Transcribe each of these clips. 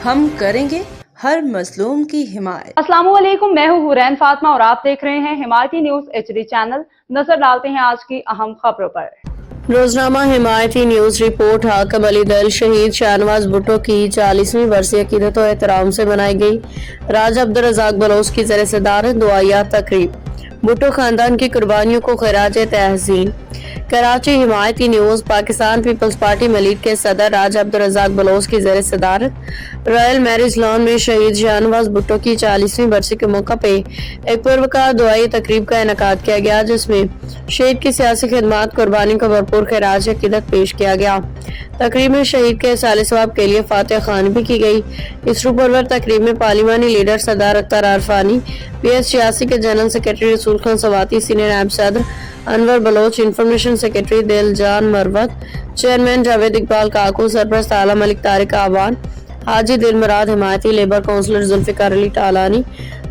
हम करेंगे हर मजलूम की हिमायत। अस्सलाम वालेकुम, मैं हूँ हुरैन फातिमा और आप देख रहे हैं हिमायती न्यूज HD चैनल। नजर डालते हैं आज की अहम खबरों पर। रोजनामा हिमायती न्यूज रिपोर्ट। हाकम अली दल शहीद शाहनवाज भुट्टो की 40वीं बरसी अकीदत और एहतराम से मनाई गई। राजा अब्दुल रज़ाक बलोच की ज़रिए सदारत दुआया तकरीब। भुट्टो खानदान की कुर्बानियों को खराज तहसीन। कराची हिमायती न्यूज। पाकिस्तान पीपल्स पार्टी मलीक के सदर राजा अब्दुल रज़ाक बलोच की ज़रिए सदारत रॉयल मैरिज लॉन में शहीद शाहनवाज भुट्टो की 40वीं बरसी के मौका पे एक पुरवकार दुआई तकरीब का इनेकाद किया गया, जिसमें शहीद की सियासी खिदमत कुर्बानी का भरपूर खराज अकीदत पेश किया गया। तकरीब में शहीद के साले सवाब के लिए फातिहा खान भी की गई। इस रूपरवर तकरीब में पार्लिमानी लीडर सरदार अख्तर आरफानी, PS86 के जनरल सेक्रेटरी रसूल खान सवाती, सीनियर नायब सदर Anwar Bloch, information secretary दिलजान Marwat, chairman Javed Iqbal काकू, सरपरस्त आला मलिक तारिक आवान, हाजी दिलमराद हिमायती, लेबर काउंसलर जुल्फिकार अली टालानी,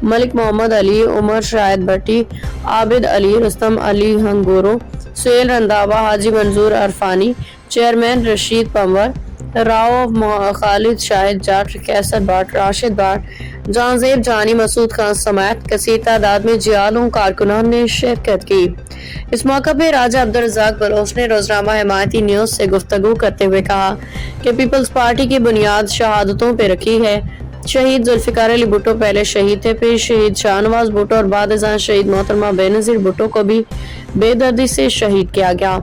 मलिक मोहम्मद अली, उमर शाहिद भट्टी, आबिद अली, रुस्तम अली हंगोरो, सुहेल रंधावा, हाजी मंजूर अरफानी, चेयरमैन रशीद पंवर, राव खालिद शाहिद जाट, कैसर बाट, राशिद बाट, जानजेब जानी, मसूद खान समेत कसीर तादाद में जियालों कारकुनान ने शिरकत की। इस मौका पर राजा अब्दुल रज़ाक बलोच ने रोजनामा हिमायती न्यूज से गुफ्तगू करते हुए कहा कि पीपल्स पार्टी की बुनियाद शहादतों पर रखी है। शहीद जुल्फिकार अली भुट्टो पहले शहीद थे, फिर शहीद शाहनवाज भुट्टो और बाद शहीद मोहतरमा बेनज़ीर भुट्टो को भी बेदर्दी से शहीद किया गया।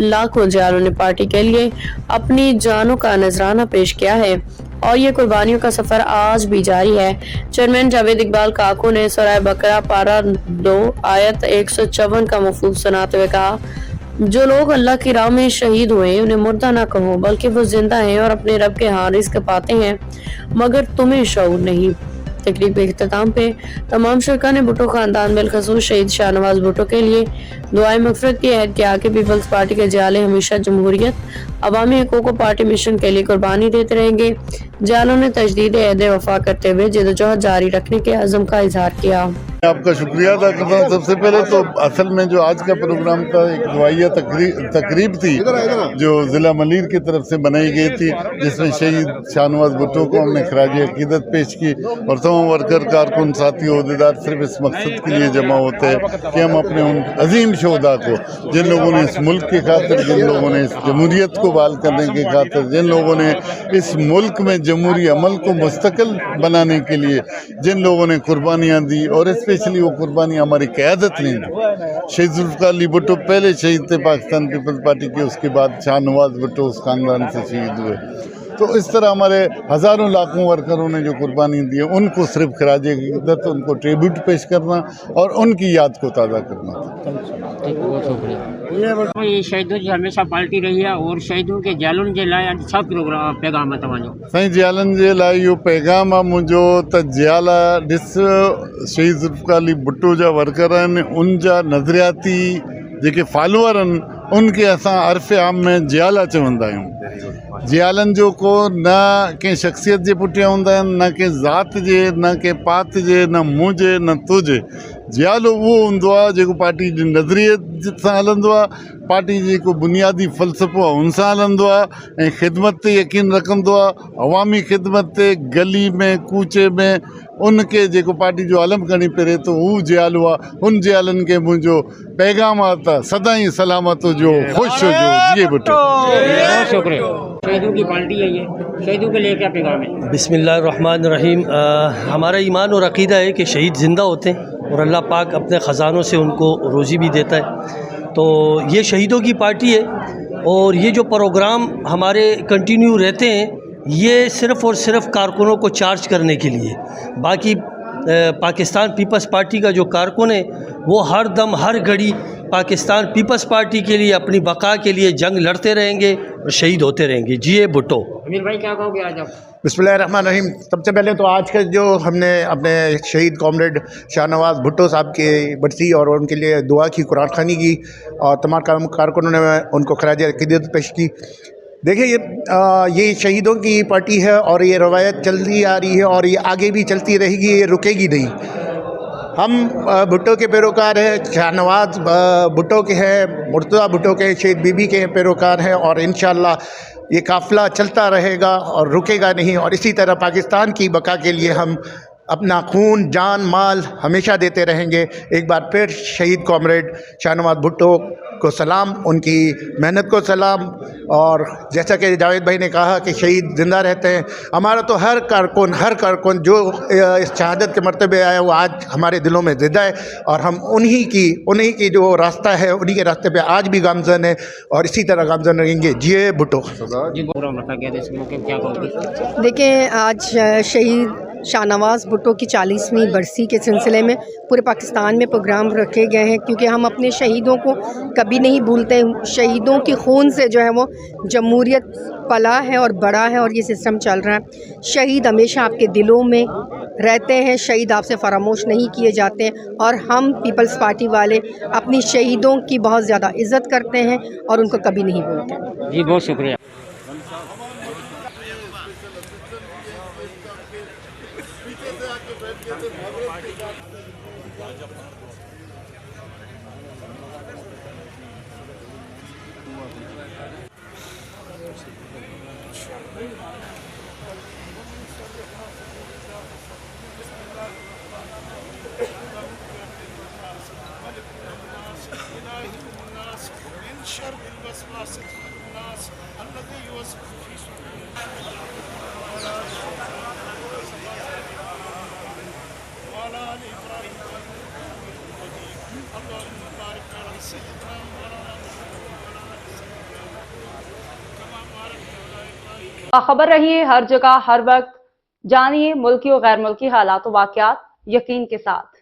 लाखों जियालों ने पार्टी के लिए अपनी जानों का नजराना पेश किया है और ये कुर्बानियों का सफर आज भी जारी है। चेयरमैन जावेद इकबाल काकू ने सूरह बकरा पारा 2 आयत 154 का मफहूम सुनाते हुए कहा, जो लोग अल्लाह की राह में शहीद हुए उन्हें मुर्दा ना कहो, बल्कि वो जिंदा हैं और अपने रब के यहाँ रिज़्क़ पाते हैं, मगर तुम्हें शऊर नहीं। तकरीब के इख्तिताम पे तमाम शरका ने भुट्टो खानदान बिलखसूस शहीद शाहनवाज भुट्टो के लिए दुआए मग़फ़िरत की अहद किया कि पीपल्स पार्टी के जियाले हमेशा जमहूरियत, अवामी हकूक़ को पार्टी मिशन के लिए कुर्बानी देते रहेंगे। जियालों ने तजदीद अहद वफा करते हुए जदोजहद जारी रखने के अज़म का इजहार किया। आपका शुक्रिया अदा करता हूँ। सबसे पहले तो असल में जो आज का प्रोग्राम था एक दुआया तकरीब थी जो ज़िला मलीर की तरफ से बनाई गई थी, जिसमें शहीद शाहनवाज भुट्टो को हमने खराज अकीदत पेश की और तमाम वर्कर कारकुन साथी अहदेदार सिर्फ इस मकसद के लिए जमा होते हैं कि हम अपने उन अजीम शोहदा को, जिन लोगों ने इस मुल्क की खातिर, जिन लोगों ने इस जमहूरियत को बहाल करने की खातिर, जिन लोगों ने इस मुल्क में जमहूरी अमल को मुस्तकिल बनाने के लिए जिन लोगों ने कुर्बानियाँ दी और स्पेशली वो कुर्बानी हमारी क़यादत ने दी। शहीद जुल्फ़िकार अली भुट्टो पहले शहीद थे पाकिस्तान पीपल्स पार्टी के, उसके बाद शाहनवाज भुट्टो उस खानदान से शहीद हुए। तो इस तरह हमारे हज़ारों लाखों वर्करों ने जो कुर्बानी दी है उनको सिर्फ खराज अक़ीदत, उनको ट्रिब्यूट पेश करना और उनकी याद को ताज़ा करना था। बहुत शुक्रिया। ये शहीदों की हमेशा पार्टी रही है और शहीदों के जालुन जे लाइ छा प्रोग्राम पैगाम है तव्हांजो? साईं जियालनि जे लाइ इहो पैगाम आहे मुंहिंजो त जियाला ॾिस, शहीद जुल्फ़िकार अली भुट्टो जा वर्कर आहिनि, उन जा नज़रियाती जेके फॉलोअर आहिनि उनखे असां अर्फ़ आम में जियाला चवंदा आहियूं। जियालनि जो को न कंहिं शख़्सियत जे पुठियां हूंदा आहिनि, न कंहिं ज़ात जे, न कंहिं पात जे, न मूं जे, न तो जे। जियालो उहो हूंदो आहे जेको पार्टी जे नज़रिए सां हलंदो आहे, पार्टी जो जेको बुनियादी फ़लसफ़ो आहे उन सां हलंदो आहे ऐं ख़िदमत ते यकीन रखंदो आहे, अवामी ख़िदमत ते, गली में कूचे में उनके जेको पार्टी जो आलम खणी फिरे तो हू जियालो आहे। उन जियालनि खे मुंहिंजो पैगाम आहे त सदाईं सलामत हुजो, ख़ुशि हुजो, जिए भुट्टो। शुक्रिया। शहीदों की पार्टी है ये, शहीदों के लिए क्या पैगाम है? बिस्मिल्लाहिर्रहमानिर्रहीम। हमारा ईमान और अक़ीदा है कि शहीद ज़िंदा होते हैं और अल्लाह पाक अपने ख़जानों से उनको रोज़ी भी देता है। तो ये शहीदों की पार्टी है और ये जो प्रोग्राम हमारे कंटिन्यू रहते हैं ये सिर्फ़ और सिर्फ कारकुनों को चार्ज करने के लिए। बाकी पाकिस्तान पीपल्स पार्टी का जो कारकुन है वो हर दम हर घड़ी पाकिस्तान पीपल्स पार्टी के लिए, अपनी बका के लिए जंग लड़ते रहेंगे और शहीद होते रहेंगे। जिए भुट्टो। अमीर भाई क्या कहोगे आज आप? बिस्मिल्लाहिर्रहमानिर्रहीम। सबसे पहले तो आज का जो हमने अपने शहीद कॉमरेड शाहनवाज भुट्टो साहब की बरसी और उनके लिए दुआ की, कुरान ख़वानी की और तमाम कारकुनों ने उनको खराज अक़ीदत पेश की। देखिए ये शहीदों की पार्टी है और ये रवायत चलती आ रही है और ये आगे भी चलती रहेगी, ये रुकेगी नहीं। हम भुट्टो के पैरोकार हैं, शाहनवाज भुट्टो के हैं, मुर्तज़ा भुट्टो के, शहीद बीबी के पैरोकार हैं और इंशाअल्लाह ये काफ़िला चलता रहेगा और रुकेगा नहीं। और इसी तरह पाकिस्तान की बका के लिए हम अपना खून, जान, माल हमेशा देते रहेंगे। एक बार फिर शहीद कॉमरेड शाहनवाज भुट्टो को सलाम, उनकी मेहनत को सलाम। और जैसा कि जावेद भाई ने कहा कि शहीद ज़िंदा रहते हैं, हमारा तो हर कारकुन जो इस शहादत के मर्तबे आया वो आज हमारे दिलों में ज़िंदा है। और हम उन्हीं की जो रास्ता है, उन्हीं के रास्ते पे आज भी गामज़न है और इसी तरह गामज़न रहेंगे। जिए भुट्टो। प्रोग्राम रखा गया था, इस मौके पर क्या कहोगे? देखें, आज शहीद शाहनवाज भुट्टो की 40वीं बरसी के सिलसिले में पूरे पाकिस्तान में प्रोग्राम रखे गए हैं, क्योंकि हम अपने शहीदों को कभी नहीं भूलते। शहीदों के खून से जो है वो जमहूरियत पला है और बड़ा है और ये सिस्टम चल रहा है। शहीद हमेशा आपके दिलों में रहते हैं, शहीद आपसे फरामोश नहीं किए जाते। और हम पीपल्स पार्टी वाले अपनी शहीदों की बहुत ज़्यादा इज़्ज़त करते हैं और उनको कभी नहीं भूलते। जी बहुत शुक्रिया। खबर रहिए हर जगह हर वक्त, जानिए मुल्की और गैर मुल्की हालात व वाक़यात यकीन के साथ।